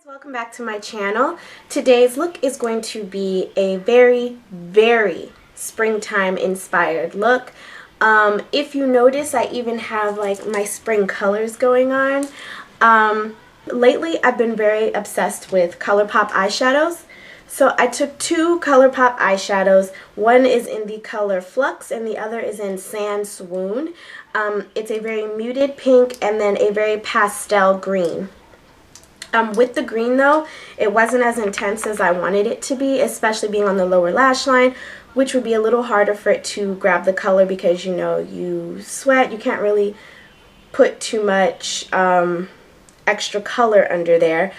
Welcome back to my channel. Today's look is going to be a very springtime inspired look. If you notice, I even have like my spring colors going on. Lately I've been very obsessed with ColourPop eyeshadows. So I took two ColourPop eyeshadows. One is in the color Flux and the other is in Sand Swoon. It's a very muted pink and then a very pastel green. With the green though, it wasn't as intense as I wanted it to be, especially being on the lower lash line, which would be a little harder for it to grab the color because, you know, you sweat, you can't really put too much extra color under there.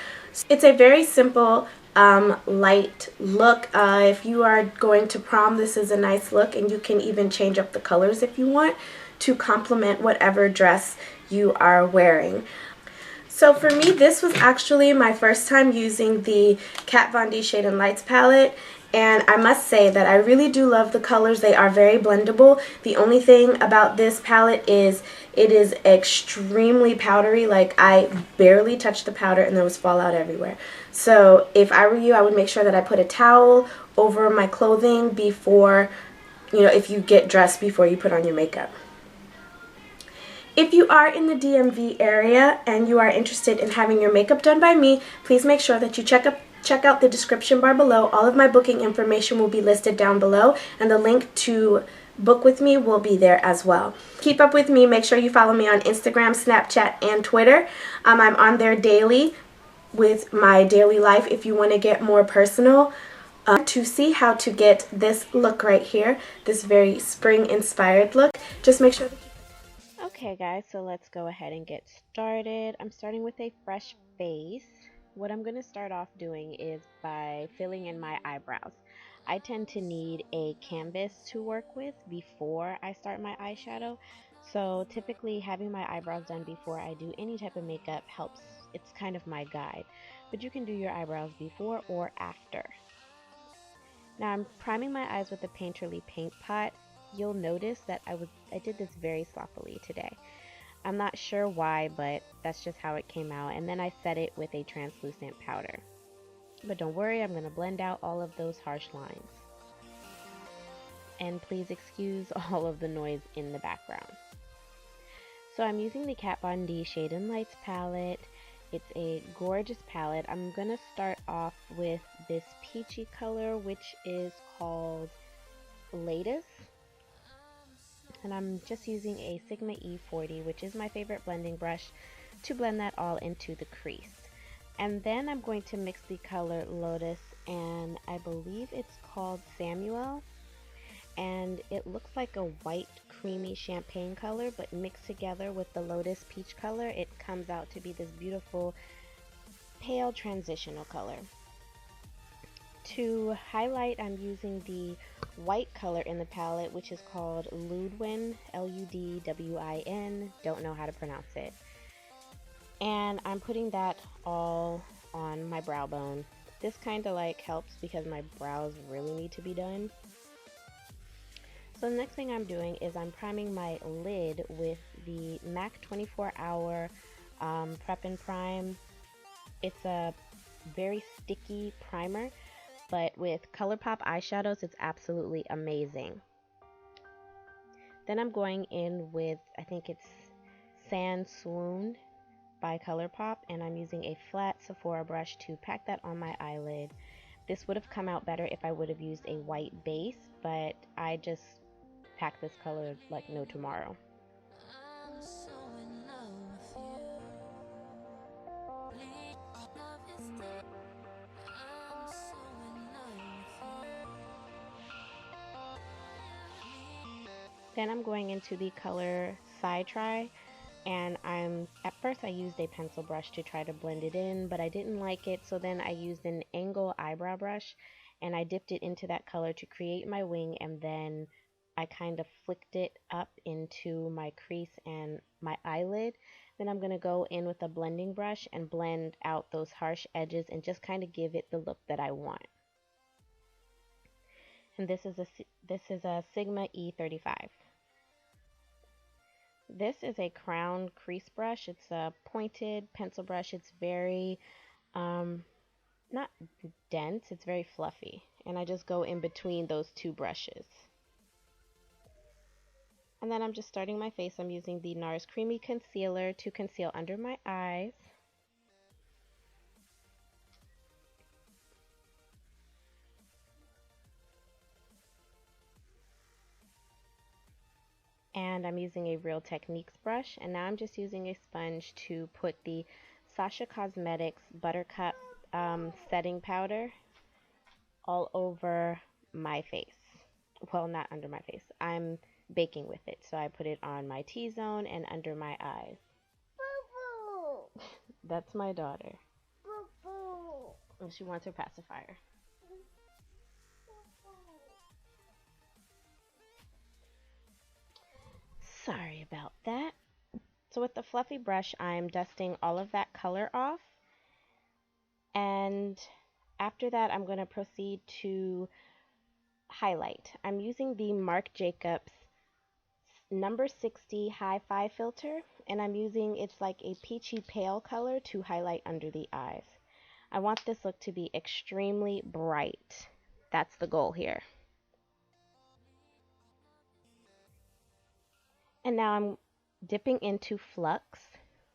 It's a very simple light look. If you are going to prom, this is a nice look, and you can even change up the colors if you want to complement whatever dress you are wearing. So for me, this was actually my first time using the Kat Von D Shade and Lights palette, and I must say that I really do love the colors. They are very blendable. The only thing about this palette is it is extremely powdery. Like, I barely touched the powder and there was fallout everywhere. So if I were you, I would make sure that I put a towel over my clothing before, you know, if you get dressed before you put on your makeup. If you are in the DMV area and you are interested in having your makeup done by me, please make sure that you check out the description bar below. All of my booking information will be listed down below, and the link to book with me will be there as well. Keep up with me. Make sure you follow me on Instagram, Snapchat, and Twitter. I'm on there daily with my daily life if you want to get more personal. To see how to get this look right here, this very spring-inspired look, just make sure that Okay guys, so let's go ahead and get started. I'm starting with a fresh face. What I'm going to start off doing is by filling in my eyebrows. I tend to need a canvas to work with before I start my eyeshadow. So typically having my eyebrows done before I do any type of makeup helps. It's kind of my guide. But you can do your eyebrows before or after. Now I'm priming my eyes with a Painterly paint pot. You'll notice that I did this very sloppily today. I'm not sure why, but that's just how it came out. And then I set it with a translucent powder. But don't worry, I'm going to blend out all of those harsh lines. And please excuse all of the noise in the background. So I'm using the Kat Von D Shade and Lights palette. It's a gorgeous palette. I'm going to start off with this peachy color, which is called Latest. And I'm just using a Sigma E40, which is my favorite blending brush, to blend that all into the crease. And then I'm going to mix the color Lotus, and I believe it's called Samuel. And it looks like a white creamy champagne color, but mixed together with the Lotus peach color, it comes out to be this beautiful pale transitional color. To highlight, I'm using the white color in the palette, which is called Ludwin, Ludwin, don't know how to pronounce it. And I'm putting that all on my brow bone. This kind of like helps because my brows really need to be done. So the next thing I'm doing is I'm priming my lid with the MAC 24 Hour Prep and Prime. It's a very sticky primer, but with ColourPop eyeshadows, it's absolutely amazing. Then I'm going in with, I think it's Sand Swoon by ColourPop, and I'm using a flat Sephora brush to pack that on my eyelid. This would have come out better if I would have used a white base, but I just packed this color like no tomorrow. Then I'm going into the color Side Try, and at first I used a pencil brush to try to blend it in, but I didn't like it, so then I used an angle eyebrow brush and I dipped it into that color to create my wing, and then I kind of flicked it up into my crease and my eyelid. Then I'm going to go in with a blending brush and blend out those harsh edges and just kind of give it the look that I want. And this is a Sigma E35. This is a crown crease brush. It's a pointed pencil brush. It's very not dense, it's very fluffy. And I just go in between those two brushes. And then I'm just starting my face. I'm using the NARS Creamy Concealer to conceal under my eyes. And I'm using a Real Techniques brush. And now I'm just using a sponge to put the Sacha Cosmetics Buttercup setting powder all over my face. Well, not under my face. I'm baking with it. So I put it on my T-zone and under my eyes. Boo-boo. That's my daughter. Boo-boo. And she wants her pacifier. Sorry about that. So with the fluffy brush, I'm dusting all of that color off. And after that, I'm going to proceed to highlight. I'm using the Marc Jacobs number 60 Hi-Fi filter, and I'm using, it's like a peachy pale color to highlight under the eyes. I want this look to be extremely bright. That's the goal here. And now I'm dipping into Flux,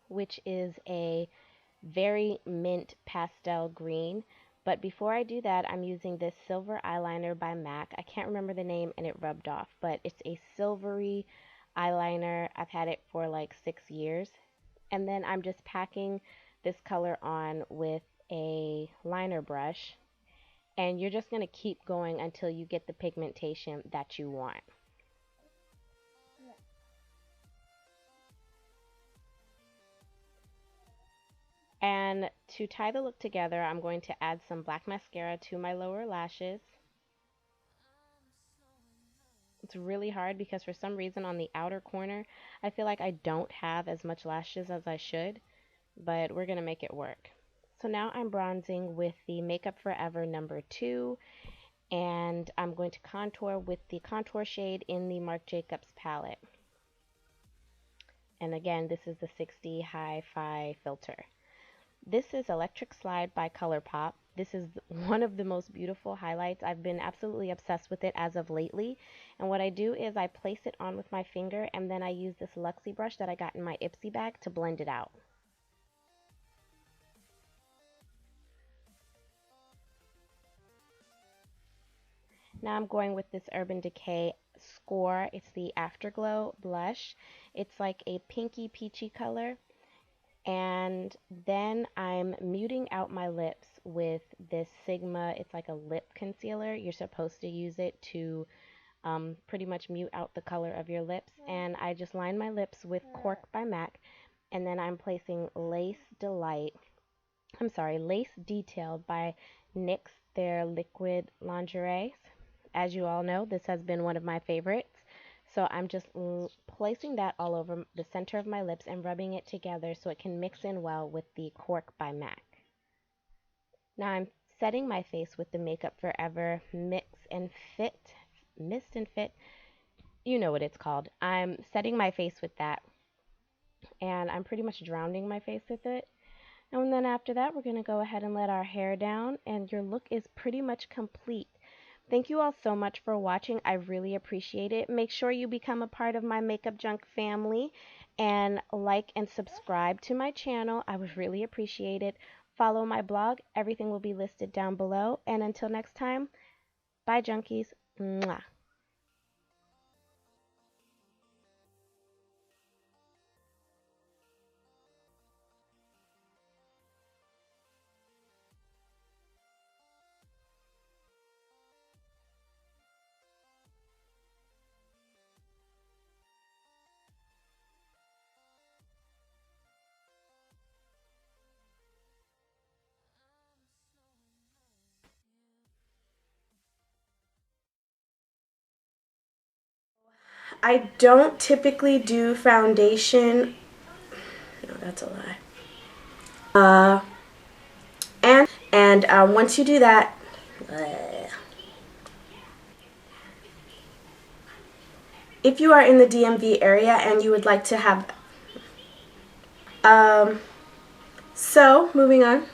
which is a very mint pastel green. But before I do that, I'm using this silver eyeliner by MAC. I can't remember the name and it rubbed off, but it's a silvery eyeliner. I've had it for like 6 years. And then I'm just packing this color on with a liner brush. And you're just going to keep going until you get the pigmentation that you want. And to tie the look together, I'm going to add some black mascara to my lower lashes. It's really hard because for some reason on the outer corner, I feel like I don't have as much lashes as I should, but we're going to make it work. So now I'm bronzing with the Makeup Forever number 2, and I'm going to contour with the contour shade in the Marc Jacobs palette. And again, this is the 60 Hi-Fi filter. This is Electric Slide by ColourPop. This is one of the most beautiful highlights. I've been absolutely obsessed with it as of lately. And what I do is I place it on with my finger, and then I use this Luxie brush that I got in my Ipsy bag to blend it out. Now I'm going with this Urban Decay Score. It's the Afterglow blush. It's like a pinky peachy color. And then I'm muting out my lips with this Sigma. It's like a lip concealer. You're supposed to use it to pretty much mute out the color of your lips. And I just line my lips with Cork by MAC. And then I'm placing Lace Detailed by NYX, their liquid lingerie. As you all know, this has been one of my favorites. So I'm just placing that all over the center of my lips and rubbing it together so it can mix in well with the Cork by MAC. Now I'm setting my face with the Makeup Forever Mist and Fit. You know what it's called. I'm setting my face with that, and I'm pretty much drowning my face with it. And then after that, we're going to go ahead and let our hair down, and your look is pretty much complete. Thank you all so much for watching. I really appreciate it. Make sure you become a part of my Makeup Junk family and like and subscribe to my channel. I would really appreciate it. Follow my blog. Everything will be listed down below. And until next time, bye junkies. Mwah. I don't typically do foundation. No, that's a lie. And once you do that, if you are in the DMV area and you would like to have, so moving on.